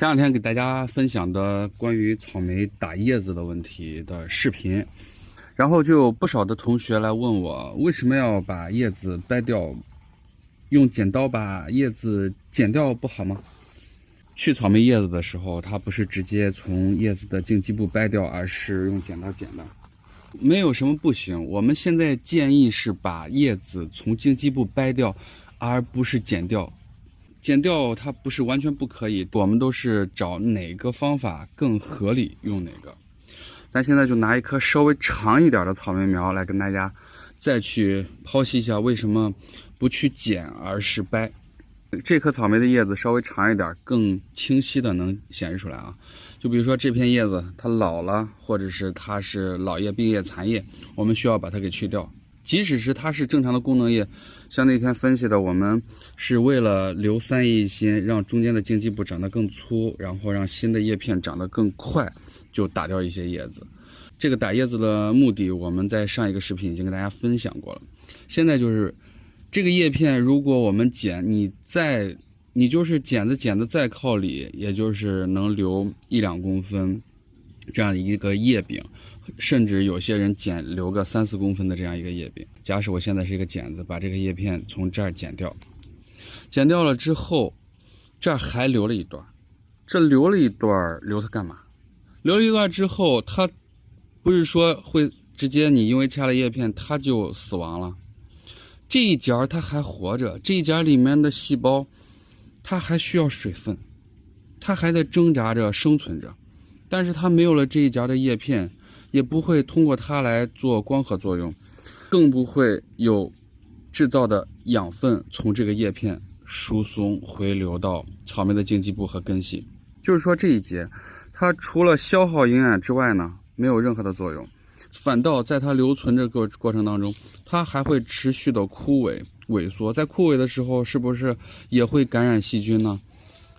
前两天给大家分享的关于草莓打叶子的问题的视频，然后就有不少的同学来问我，为什么要把叶子掰掉？用剪刀把叶子剪掉不好吗？去草莓叶子的时候，它不是直接从叶子的茎基部掰掉，而是用剪刀剪的。没有什么不行，我们现在建议是把叶子从茎基部掰掉，而不是剪掉。剪掉它不是完全不可以，我们都是找哪个方法更合理用哪个。咱现在就拿一颗稍微长一点的草莓苗来跟大家再去剖析一下为什么不去剪而是掰。这颗草莓的叶子稍微长一点，更清晰的能显示出来啊。就比如说这片叶子它老了，或者是它是老叶、病叶、残叶，我们需要把它给去掉。即使是它是正常的功能叶，像那天分析的，我们是为了留三叶一心，让中间的茎基部长得更粗，然后让新的叶片长得更快，就打掉一些叶子。这个打叶子的目的，我们在上一个视频已经跟大家分享过了。现在就是这个叶片，如果我们剪，你就是剪子剪的再靠里，也就是能留1-2公分这样一个叶柄，甚至有些人留个3-4公分的这样一个叶柄。假使我现在是一个剪子，把这个叶片从这儿剪掉，剪掉了之后，这儿还留了一段，这留了一段，留它干嘛？留了一段之后，它不是说会直接你因为掐了叶片它就死亡了，这一节它还活着，这一节里面的细胞它还需要水分，它还在挣扎着生存着，但是它没有了这一节的叶片，也不会通过它来做光合作用，更不会有制造的养分从这个叶片输送回流到草莓的茎基部和根系。就是说这一节它除了消耗营养之外呢，没有任何的作用，反倒在它留存这个过程当中，它还会持续的枯萎萎缩。在枯萎的时候，是不是也会感染细菌呢？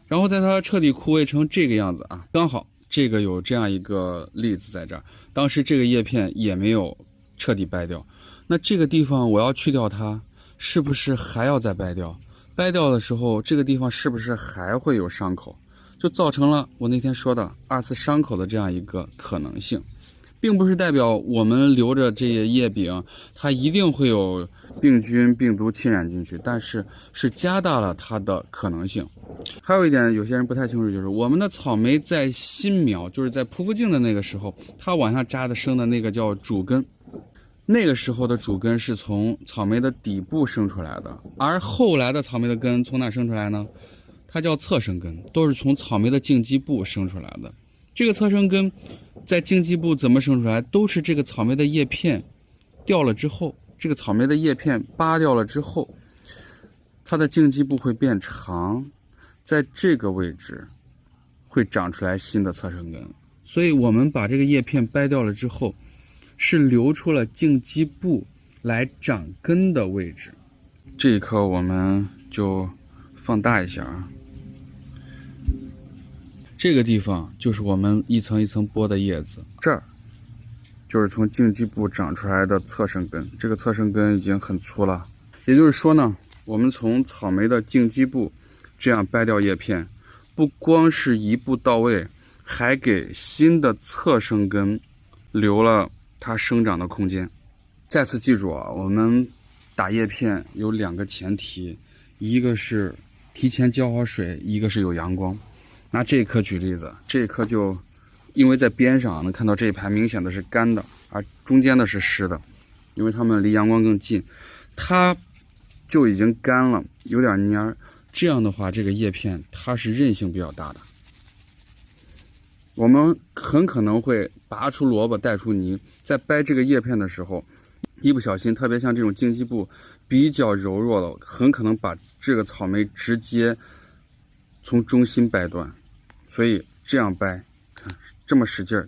然后在它彻底枯萎成这个样子啊，刚好这个有这样一个例子在这儿，当时这个叶片也没有彻底掰掉，那这个地方我要去掉它，是不是还要再掰掉？掰掉的时候，这个地方是不是还会有伤口？就造成了我那天说的2次伤口的这样一个可能性。并不是代表我们留着这些叶柄它一定会有病菌病毒侵染进去，但是是加大了它的可能性。还有一点有些人不太清楚，就是我们的草莓在新苗，就是在匍匐茎的那个时候，它往下扎的生的那个叫主根，那个时候的主根是从草莓的底部生出来的，而后来的草莓的根从哪生出来呢？它叫侧生根，都是从草莓的茎基部生出来的。这个侧生根在茎基部怎么生出来？都是这个草莓的叶片掉了之后，这个草莓的叶片扒掉了之后，它的茎基部会变长，在这个位置会长出来新的侧生根。所以我们把这个叶片掰掉了之后，是留出了茎基部来长根的位置。这一颗我们就放大一下啊。这个地方就是我们一层一层剥的叶子，这儿就是从茎基部长出来的侧生根，这个侧生根已经很粗了。也就是说呢，我们从草莓的茎基部这样掰掉叶片，不光是一步到位，还给新的侧生根留了它生长的空间。再次记住啊，我们打叶片有2个前提，一个是提前浇好水，一个是有阳光。拿这一颗举例子，这一颗就因为在边上能看到这一排明显的是干的，而中间的是湿的，因为它们离阳光更近，它就已经干了，有点蔫。这样的话，这个叶片它是韧性比较大的，我们很可能会拔出萝卜带出泥，在掰这个叶片的时候，一不小心，特别像这种茎基部比较柔弱的，很可能把这个草莓直接从中心掰断。所以这样掰，看这么使劲儿，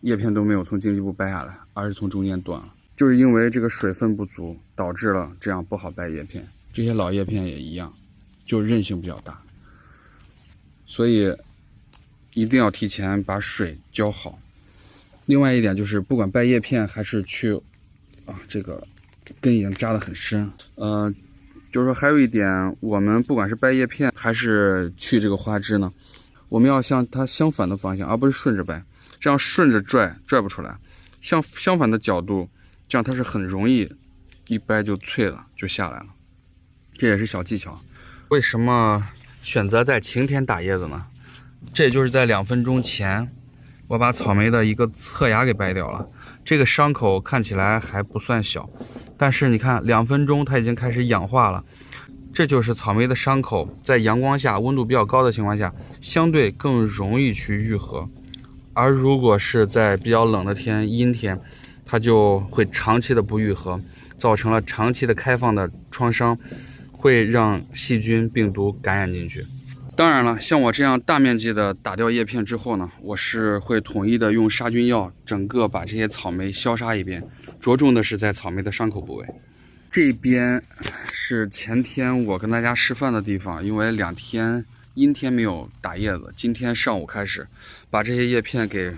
叶片都没有从茎基部掰下来，而是从中间断了。就是因为这个水分不足，导致了这样不好掰叶片。这些老叶片也一样，就韧性比较大。所以一定要提前把水浇好。另外一点就是，不管掰叶片还是去这个根已经扎得很深，就是说还有一点，我们不管是掰叶片还是去这个花枝呢，我们要向它相反的方向，而不是顺着掰，这样顺着拽不出来。相反的角度，这样它是很容易一掰就脆了，就下来了。这也是小技巧。为什么选择在晴天打叶子呢？这也就是在2分钟前，我把草莓的一个侧芽给掰掉了。这个伤口看起来还不算小，但是你看2分钟它已经开始氧化了。这就是草莓的伤口在阳光下温度比较高的情况下，相对更容易去愈合。而如果是在比较冷的天、阴天，它就会长期的不愈合，造成了长期的开放的创伤，会让细菌、病毒感染进去。当然了，像我这样大面积的打掉叶片之后呢，我是会统一的用杀菌药，整个把这些草莓消杀一遍，着重的是在草莓的伤口部位。这边是前天我跟大家示范的地方，因为2天阴天没有打叶子，今天上午开始把这些叶片给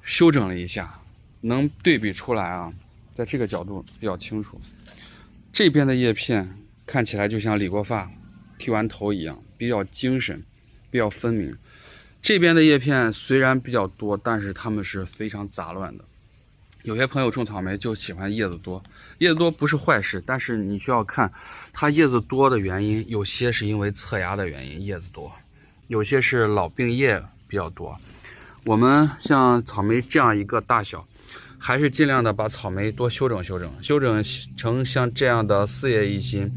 修整了一下，能对比出来啊，在这个角度比较清楚。这边的叶片看起来就像理过发、剃完头一样，比较精神，比较分明。这边的叶片虽然比较多，但是它们是非常杂乱的。有些朋友种草莓就喜欢叶子多，叶子多不是坏事，但是你需要看它叶子多的原因，有些是因为侧芽的原因叶子多，有些是老病叶比较多。我们像草莓这样一个大小，还是尽量的把草莓多修整成像这样的4叶一心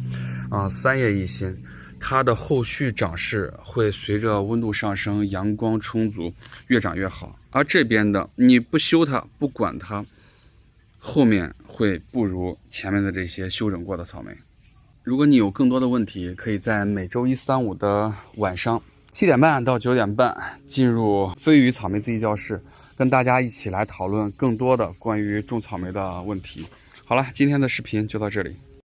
3叶一心，它的后续长势会随着温度上升、阳光充足越长越好。而这边的你不修它、不管它，后面会不如前面的这些修整过的草莓。如果你有更多的问题，可以在每周1、3、5的晚上7点半到9点半进入飞鱼草莓自习教室，跟大家一起来讨论更多的关于种草莓的问题。好了，今天的视频就到这里。